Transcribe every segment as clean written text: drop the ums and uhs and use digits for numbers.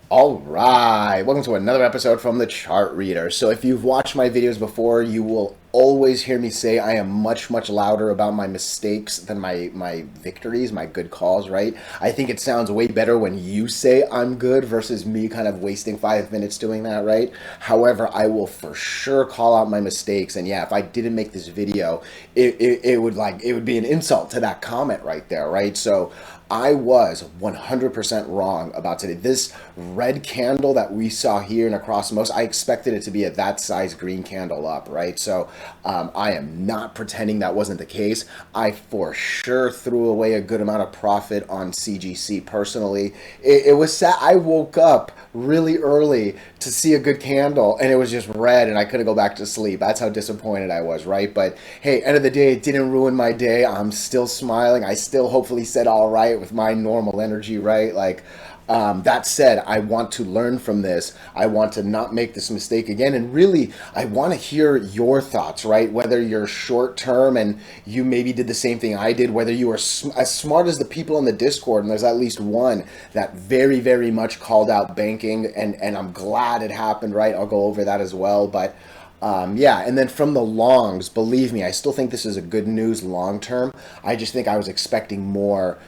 All right, welcome to another episode from the Chart Reader. So if you've watched my videos before, you will always hear me say I am much, much louder about my mistakes than my victories, my good calls, right? I think it sounds way better when you say I'm good versus me kind of wasting 5 minutes doing that, right? However, I will for sure call out my mistakes. And yeah, if I didn't make this video, it would be an insult to that comment right there, right? So I was 100% wrong about today. This red candle that we saw here and across most, I expected it to be a that size green candle up, right? So I am not pretending that wasn't the case. I for sure threw away a good amount of profit on CGC personally. It was sad. I woke up really early to see a good candle and it was just red and I couldn't go back to sleep. That's how disappointed I was, right? But hey, end of the day, it didn't ruin my day. I'm still smiling. I still hopefully said all right with my normal energy, right? Like, that said, I want to learn from this. I want to not make this mistake again. And really, I want to hear your thoughts, right? Whether you're short term and you maybe did the same thing I did, whether you are as smart as the people in the Discord, and there's at least one that very, very much called out banking, and I'm glad it happened, right? I'll go over that as well. But yeah, and then from the longs, believe me, I still think this is a good news long term. I just think I was expecting more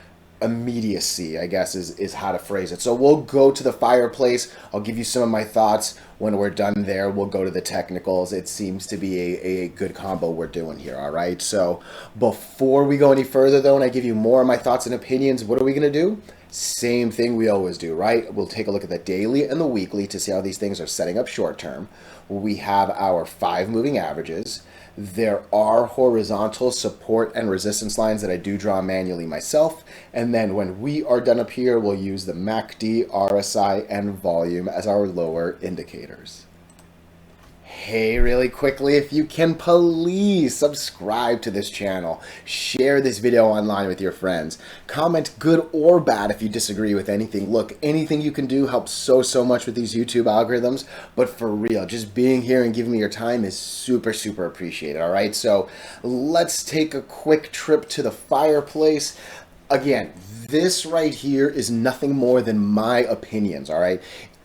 immediacy, I guess is how to phrase it. So we'll go to the fireplace. I'll give you some of my thoughts. When we're done there, we'll go to the technicals. It seems to be a good combo we're doing here, all right? So before we go any further, though, and I give you more of my thoughts and opinions, what are we going to do? Same thing we always do, right? We'll take a look at the daily and the weekly to see how these things are setting up short term. We have our 5 moving averages. There are horizontal support and resistance lines that I do draw manually myself. And then when we are done up here, we'll use the MACD, RSI, and volume as our lower indicators. Hey, really quickly, if you can please subscribe to this channel, share this video online with your friends, comment good or bad if you disagree with anything. Look, anything you can do helps so much with these YouTube algorithms, but for real, just being here and giving me your time is super appreciated, all right? So let's take a quick trip to the fireplace. Again, this right here is nothing more than my opinions, all right?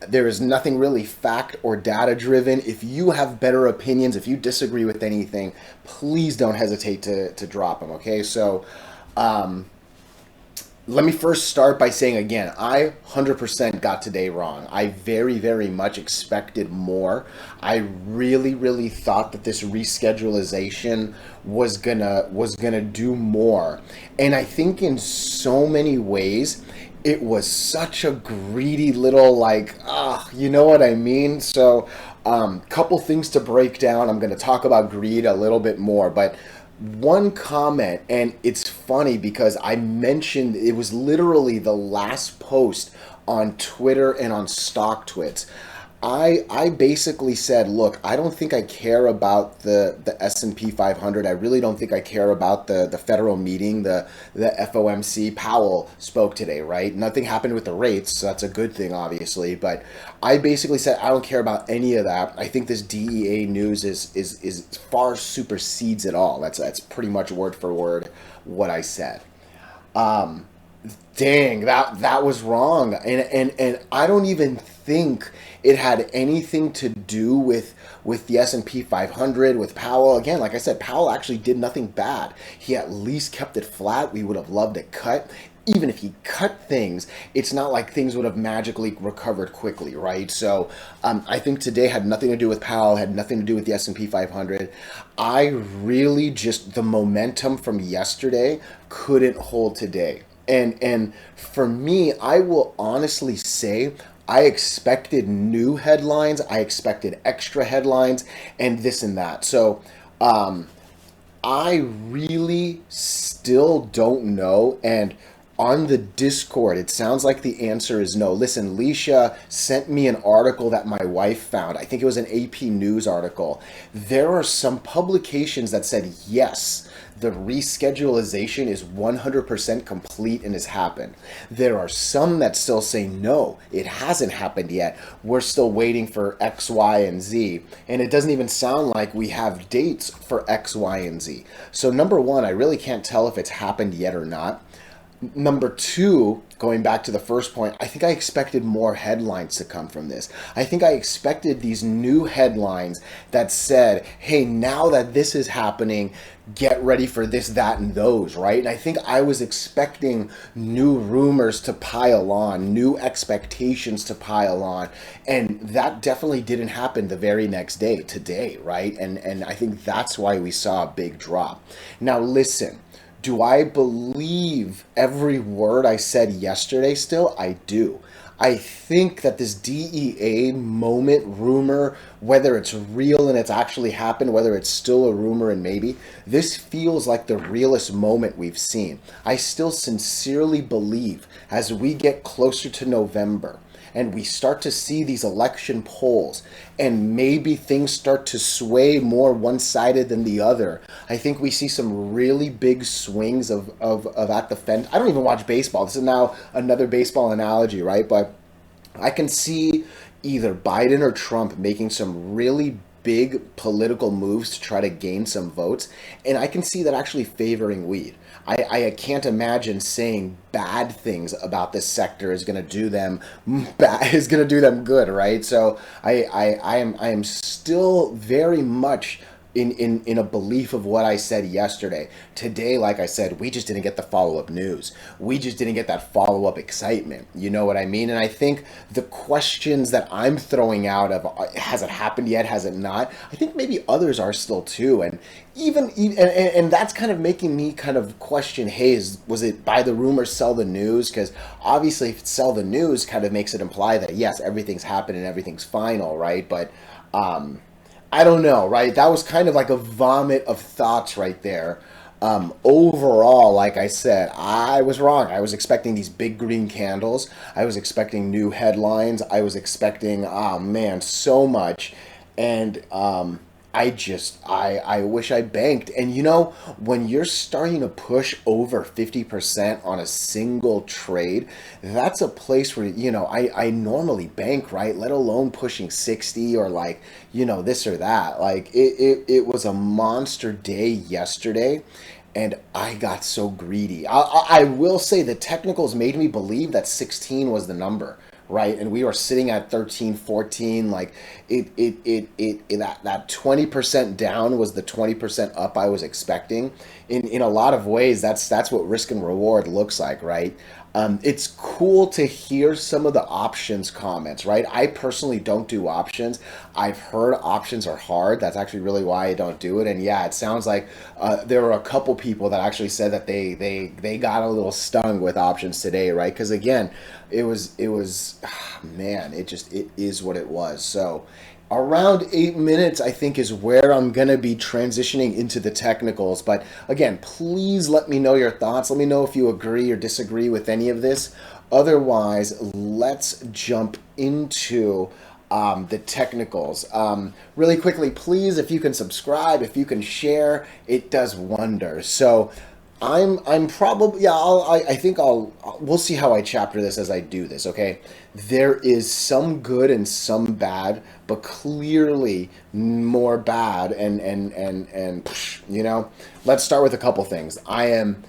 There is nothing really fact or data driven. If you have better opinions, if you disagree with anything, please don't hesitate to drop them, okay? So let me first start by saying again, I 100% got today wrong. I very much expected more. I really thought that this reschedulization was gonna do more. And I think in so many ways, it was such a greedy little like, you know what I mean? So, couple things to break down. I'm going to talk about greed a little bit more, but one comment, and it's funny because I mentioned it was literally the last post on Twitter and on StockTwits. I basically said, look, I don't think I care about the S&P 500. I really don't think I care about the federal meeting, the FOMC. Powell spoke today, right? Nothing happened with the rates, so that's a good thing, obviously. But I basically said I don't care about any of that. I think this DEA news is far supersedes it all. That's pretty much word for word what I said. Dang, that was wrong, and I don't even think it had anything to do with the S&P 500 with Powell. Again, like I said, Powell actually did nothing bad. He at least kept it flat. We would have loved it cut. Even if he cut things, it's not like things would have magically recovered quickly, right? So I think today had nothing to do with Powell, had nothing to do with the S&P 500. I really just, the momentum from yesterday couldn't hold today. And for me, I will honestly say I expected new headlines, I expected extra headlines, and this and that. So I really still don't know. And on the Discord, it sounds like the answer is no. Listen, Leisha sent me an article that my wife found. I think it was an AP News article. There are some publications that said yes, the reschedulization is 100% complete and has happened. There are some that still say no, it hasn't happened yet. We're still waiting for X, Y, and Z. And it doesn't even sound like we have dates for X, Y, and Z. So number one, I really can't tell if it's happened yet or not. Number two, going back to the first point, I think I expected more headlines to come from this. I think I expected these new headlines that said, hey, now that this is happening, get ready for this, that, and those, right? And I think I was expecting new rumors to pile on, new expectations to pile on, and that definitely didn't happen the very next day, today, right? And I think that's why we saw a big drop. Now, listen. Do I believe every word I said yesterday still? I do. I think that this DEA moment rumor, whether it's real and it's actually happened, whether it's still a rumor and maybe, this feels like the realest moment we've seen. I still sincerely believe as we get closer to November, and we start to see these election polls and maybe things start to sway more one-sided than the other, I think we see some really big swings of at the fence. I don't even watch baseball. This is now another baseball analogy, right? But I can see either Biden or Trump making some really big political moves to try to gain some votes, and I can see that actually favoring weed. I can't imagine saying bad things about this sector is going to do them good, right? So I am still very much in a belief of what I said yesterday. Today, like I said, we just didn't get the follow-up news. We just didn't get that follow-up excitement. You know what I mean? And I think the questions that I'm throwing out of, has it happened yet? Has it not? I think maybe others are still too. And and that's kind of making me kind of question, hey, was it buy the rumor, sell the news? Because obviously if it's sell the news kind of makes it imply that, yes, everything's happened and everything's final, right? But, I don't know, right? That was kind of like a vomit of thoughts right there. Overall, like I said, I was wrong. I was expecting these big green candles. I was expecting new headlines. I was expecting, oh man, so much. And I wish I banked. And you know, when you're starting to push over 50% on a single trade, that's a place where, you know, I normally bank, right? Let alone pushing 60 or like, you know, this or that. Like it was a monster day yesterday. And I got so greedy. I will say the technicals made me believe that 16 was the number, right? And we were sitting at 13, 14. Like that 20% down was the 20% up I was expecting. In a lot of ways, that's what risk and reward looks like, right? It's cool to hear some of the options comments, right? I personally don't do options. I've heard options are hard. That's actually really why I don't do it. And yeah, it sounds like there were a couple people that actually said that they got a little stung with options today, right? Because again, it was man, it is what it was. So around 8 minutes, I think, is where I'm going to be transitioning into the technicals. But again, please let me know your thoughts. Let me know if you agree or disagree with any of this. Otherwise, let's jump into the technicals. Really quickly, please, if you can subscribe, if you can share, it does wonders. So I'm probably, yeah, I think we'll see how I chapter this as I do this, okay? There is some good and some bad, but clearly more bad and you know, let's start with a couple things. I am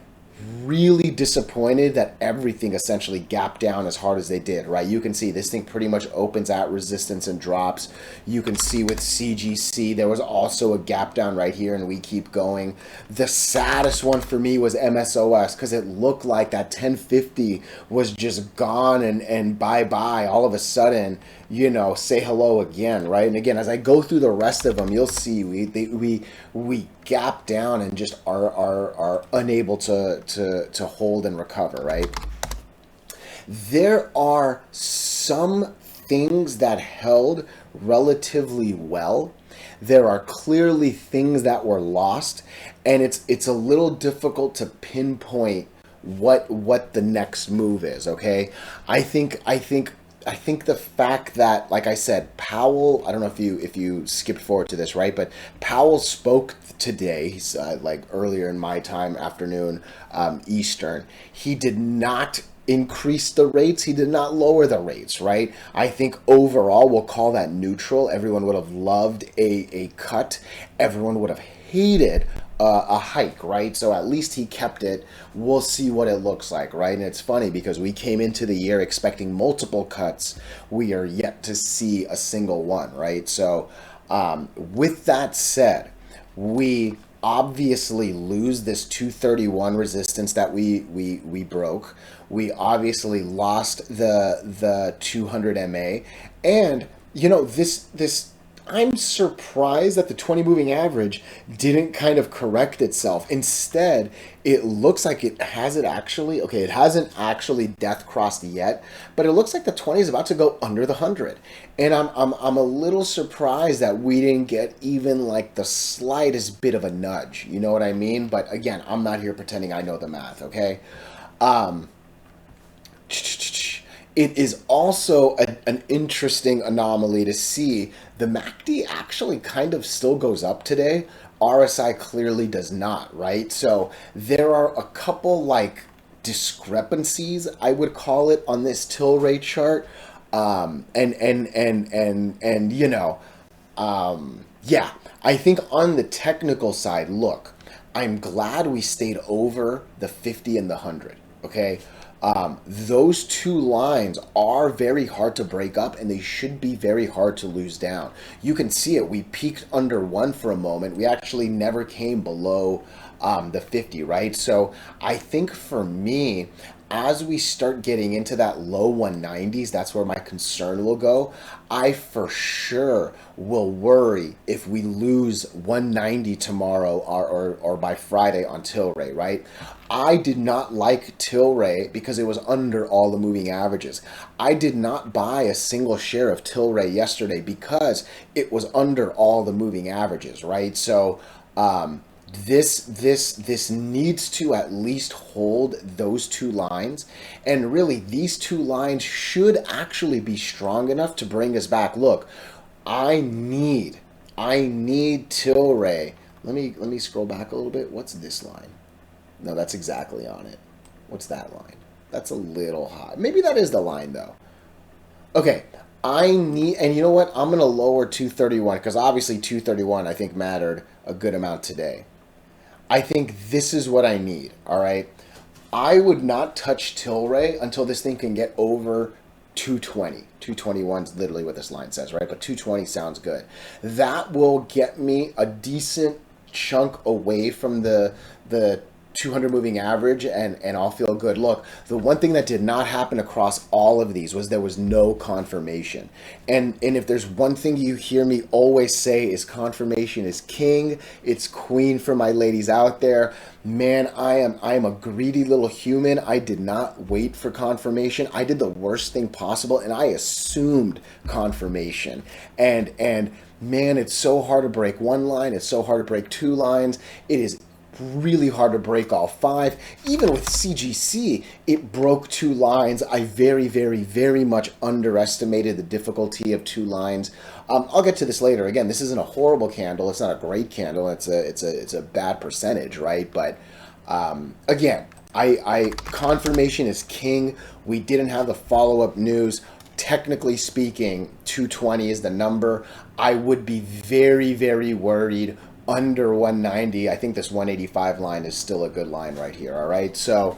really disappointed that everything essentially gapped down as hard as they did, right? You can see this thing pretty much opens at resistance and drops. You can see with CGC, there was also a gap down right here, and we keep going. The saddest one for me was MSOS, because it looked like that 1050 was just gone and bye-bye all of a sudden, you know, say hello again, right? And again, as I go through the rest of them, you'll see we gap down and just are unable to hold and recover, right? There are some things that held relatively well. There are clearly things that were lost, and it's a little difficult to pinpoint what the next move is, okay? I think the fact that, like I said, Powell, I don't know if you skipped forward to this, right? But Powell spoke today, he's like earlier in my time, afternoon, Eastern. He did not increase the rates. He did not lower the rates, right? I think overall, we'll call that neutral. Everyone would have loved a cut. Everyone would have hated a hike, right? So at least he kept it. We'll see what it looks like, right? And it's funny because we came into the year expecting multiple cuts. We are yet to see a single one, right? So with that said, we obviously lose this 231 resistance that we broke. We obviously lost the 200 MA, and you know this I'm surprised that the 20 moving average didn't kind of correct itself. Instead, it looks like it actually, okay, it hasn't actually death crossed yet, but it looks like the 20 is about to go under the 100. And I'm a little surprised that we didn't get even like the slightest bit of a nudge. You know what I mean? But again, I'm not here pretending I know the math, okay? Um, it is also an interesting anomaly to see the MACD actually kind of still goes up today. RSI clearly does not, right? So there are a couple like discrepancies, I would call it, on this Tilray chart. And you know, yeah, I think on the technical side, look, I'm glad we stayed over the 50 and the 100, okay? Those two lines are very hard to break up and they should be very hard to lose down. You can see it. We peaked under 1 for a moment. We actually never came below the 50, right? So I think for me, as we start getting into that low 190s, that's where my concern will go. I for sure will worry if we lose 190 tomorrow or by Friday on Tilray, right? I did not like Tilray because it was under all the moving averages. I did not buy a single share of Tilray yesterday because it was under all the moving averages, right? So, this needs to at least hold those two lines, and really these two lines should actually be strong enough to bring us back. Look, I need Tilray. Let me scroll back a little bit. What's this line? No, that's exactly on it. What's that line? That's a little high. Maybe that is the line though. Okay, I need, and you know what? I'm gonna lower 231 because obviously 231 I think mattered a good amount today. I think this is what I need, all right? I would not touch Tilray until this thing can get over 220. 221 is literally what this line says, right? But 220 sounds good. That will get me a decent chunk away from the 200 moving average, and I'll feel good. Look, the one thing that did not happen across all of these was there was no confirmation. And if there's one thing you hear me always say is confirmation is king, it's queen for my ladies out there. Man, I am a greedy little human. I did not wait for confirmation. I did the worst thing possible and I assumed confirmation. And man, it's so hard to break one line, it's so hard to break two lines. It is really hard to break all five. Even with CGC, it broke two lines. I very, very, very much underestimated the difficulty of two lines. I'll get to this later. Again, this isn't a horrible candle. It's not a great candle. It's a bad percentage, right? But again, I confirmation is king. We didn't have the follow-up news. Technically speaking, 220 is the number. I would be very, very worried under 190. I think this 185 line is still a good line right here. All right. So,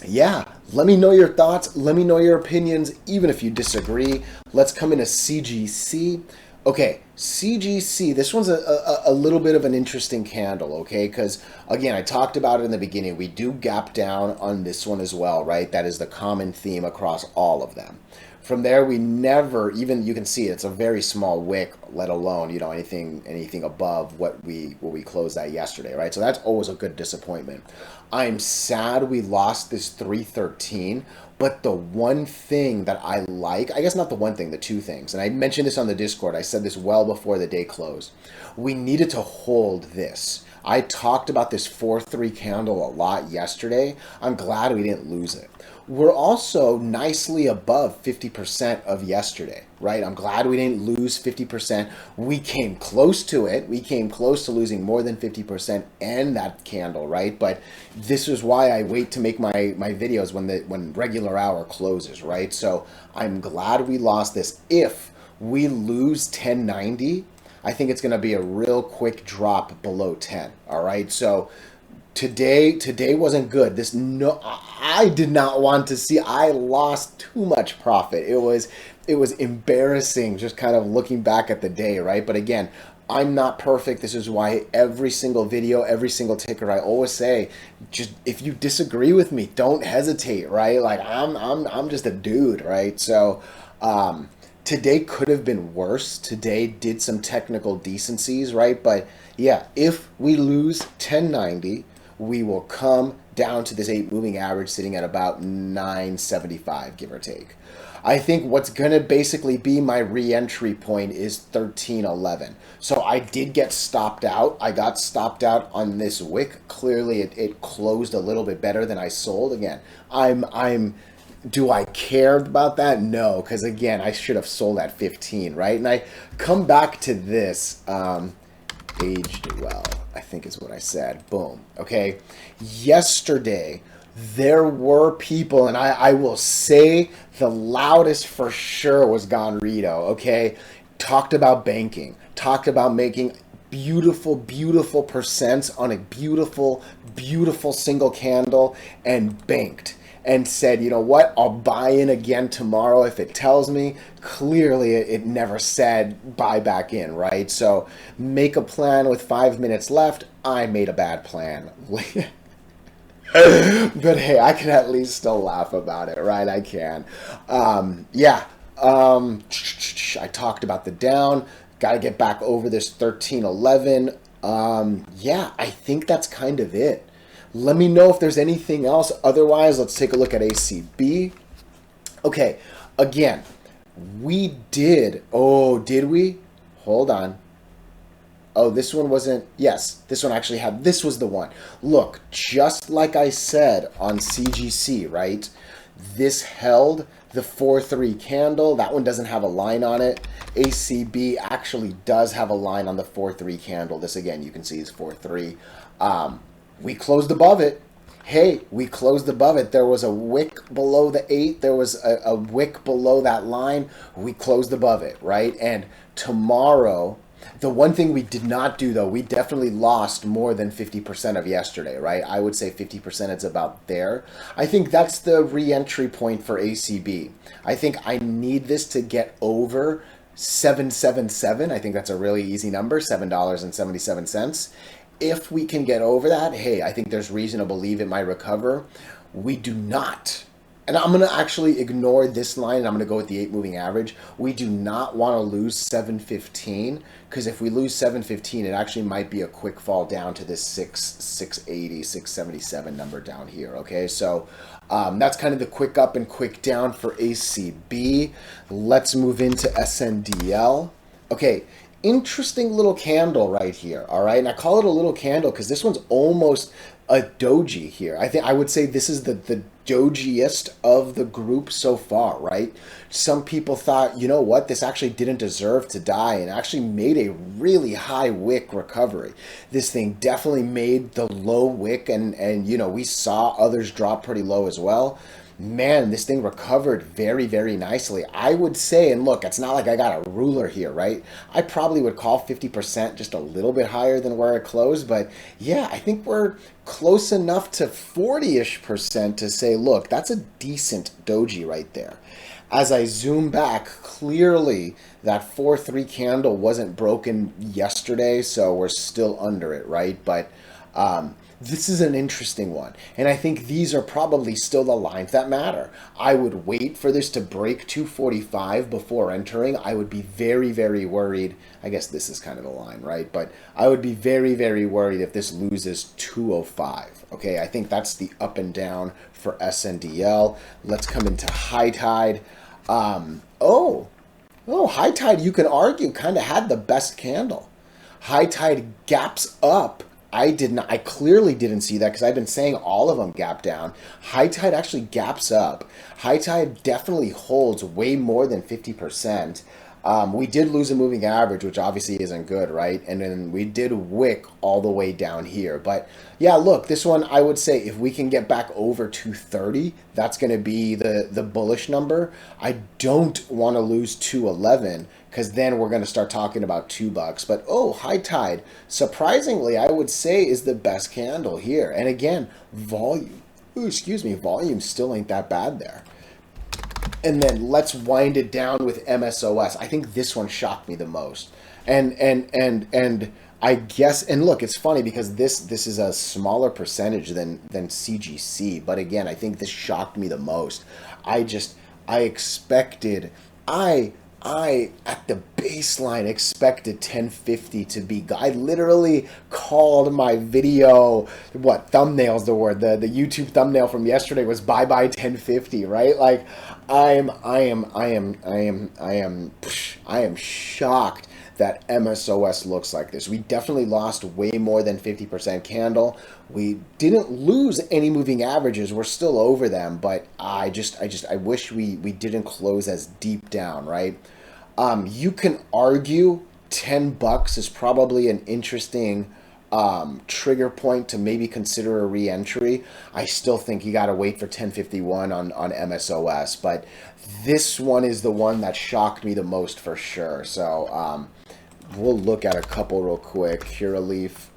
yeah, let me know your thoughts. Let me know your opinions, even if you disagree. Let's come into CGC. Okay, CGC, this one's a little bit of an interesting candle, okay? Because, again, I talked about it in the beginning. We do gap down on this one as well, right? That is the common theme across all of them. From there, we never, even you can see it's a very small wick, let alone, you know, anything above what we closed at yesterday, right? So that's always a good disappointment. I'm sad we lost this 313, but the one thing that I like, I guess not the one thing, the two things, and I mentioned this on the Discord, I said this well before the day closed. We needed to hold this. I talked about this 4-3 candle a lot yesterday. I'm glad we didn't lose it. We're also nicely above 50% of yesterday, right? I'm glad we didn't lose 50%. We came close to it. We came close to losing more than 50% and that candle, right? But this is why I wait to make my videos when regular hour closes, right? So I'm glad we lost this. If we lose 1090, I think it's going to be a real quick drop below 10. All right. So today wasn't good. This no I did not want to see. I lost too much profit. It was embarrassing just kind of looking back at the day, right? But again, I'm not perfect. This is why every single video, every single ticker, I always say, just if you disagree with me, don't hesitate, right? Like I'm just a dude, right? So today could have been worse. Today did some technical decencies, right? But yeah, if we lose 1090, we will come down to this 8 moving average sitting at about 975, give or take. I think what's going to basically be my re-entry point is 1311. So I did get stopped out. I got stopped out on this wick. Clearly it closed a little bit better than I sold. Again, do I care about that? No, because again, I should have sold at 15, right? And I come back to this, aged well, I think is what I said. Boom. Okay. Yesterday, there were people, and I will say the loudest for sure was Gonrito, okay? Talked about banking, talked about making beautiful, beautiful percents on a beautiful, beautiful single candle and banked. And said, you know what, I'll buy in again tomorrow if it tells me. Clearly, it never said buy back in, right? So make a plan with 5 minutes left. I made a bad plan. But hey, I can at least still laugh about it, right? I can. I talked about the down. Got to get back over this 1311. I think that's kind of it. Let me know if there's anything else. Otherwise, let's take a look at ACB. Okay, again, we did. Oh, did we? Hold on. Oh, this one wasn't. Yes, this one actually had. This was the one. Look, just like I said on CGC, right? This held the 4-3 candle. That one doesn't have a line on it. ACB actually does have a line on the 4-3 candle. This, again, you can see is 4-3. We closed above it. Hey, we closed above it. There was a wick below the 8. There was a wick below that line. We closed above it, right? And tomorrow, the one thing we did not do, though, we definitely lost more than 50% of yesterday, right? I would say 50% is about there. I think that's the re-entry point for ACB. I think I need this to get over 777. I think that's a really easy number, $7.77. If we can get over that, hey, I think there's reason to believe it might recover. We do not. And I'm going to actually ignore this line, and I'm going to go with the 8 moving average. We do not want to lose 715, because if we lose 715, it actually might be a quick fall down to this 680, 677 number down here, okay? So that's kind of the quick up and quick down for ACB. Let's move into SNDL. Okay, interesting little candle right here, all right? And I call it a little candle because this one's almost a doji here. I would say this is the dojiest of the group so far, right? Some people thought, you know what, this actually didn't deserve to die and actually made a really high wick recovery. This thing definitely made the low wick, and you know, we saw others drop pretty low as well. Man, this thing recovered very, very nicely. I would say, and look, it's not like I got a ruler here, right? I probably would call 50% just a little bit higher than where it closed, but yeah, I think we're close enough to 40-ish% to say, look, that's a decent doji right there. As I zoom back, clearly that 4-3 candle wasn't broken yesterday, so we're still under it, right? But this is an interesting one, and I think these are probably still the lines that matter. I would wait for this to break 245 before entering. I would be very, very worried. I guess this is kind of the line, right? But I would be very, very worried if this loses 205. Okay, I think that's the up and down for SNDL. Let's come into high tide. High tide, you can argue, kind of had the best candle. High tide gaps up. I clearly didn't see that because I've been saying all of them gap down. High tide actually gaps up. High tide definitely holds way more than 50%. We did lose a moving average, which obviously isn't good, right? And then we did wick all the way down here. But yeah, look, this one, I would say if we can get back over 230, that's going to be the bullish number. I don't want to lose 211 because then we're going to start talking about $2. But oh, high tide, surprisingly, I would say is the best candle here. And again, volume. Ooh, excuse me, volume still ain't that bad there. And then let's wind it down with MSOS. I think this one shocked me the most. And I guess, and look, it's funny because this is a smaller percentage than CGC, but again, I think this shocked me the most. I expected I at the baseline expected 1050 to be. I literally called my video, what thumbnails the word, the YouTube thumbnail from yesterday was bye bye 1050, right? Like I am shocked that MSOS looks like this. We definitely lost way more than 50% candle. We didn't lose any moving averages. We're still over them, but I wish we didn't close as deep down, right? You can argue $10 is probably an interesting trigger point to maybe consider a re-entry. I still think you got to wait for 1051 on MSOS, but this one is the one that shocked me the most for sure. So we'll look at a couple real quick. Cure a leaf.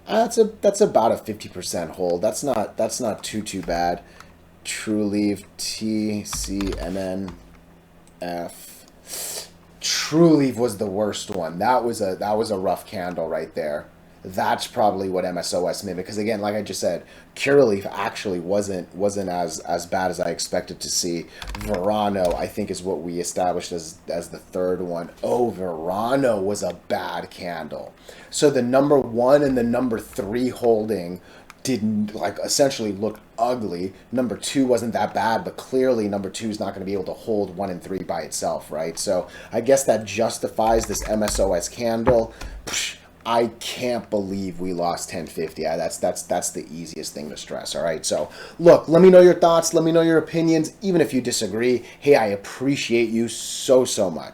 That's about a 50% hold. That's not too bad. True Leaf, TCMNF. True Leaf was the worst one. That was a rough candle right there. That's probably what MSOS made, because again, like I just said, Curaleaf actually wasn't as bad as I expected to see. Verano, I think, is what we established as the third one. Oh, Verano was a bad candle. So the number 1 and the number 3 holding didn't, like, essentially look ugly. Number 2 wasn't that bad, but clearly number 2 is not going to be able to hold 1 and 3 by itself, right? So I guess that justifies this MSOS candle. I can't believe we lost 1050. That's the easiest thing to stress. All right. So look, let me know your thoughts. Let me know your opinions. Even if you disagree, hey, I appreciate you so much.